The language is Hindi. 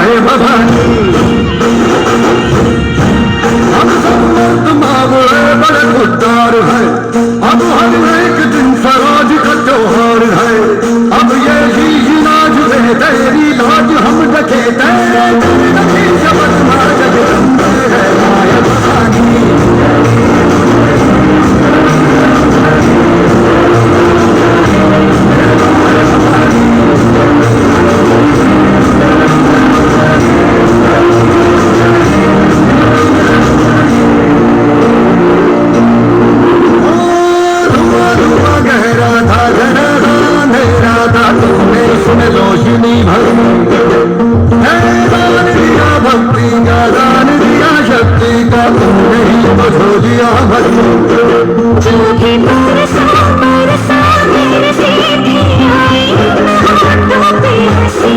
है भवानी। अब सब मर्द मावड़े बड़े खुददार है, अब हर एक दिन स्वराज का त्योहार है। अब ये ही नाज है तेरी लाज हम रखे तेरे शब्द माँ जगदम्बे है माया भवानी। रोशनी भरी दान दिया भक्ति का, दान दिया शक्ति का, तुमने ही बधो दिया भरी। जो भी बरसा मेरे से भी आई, हाथों पे हंसी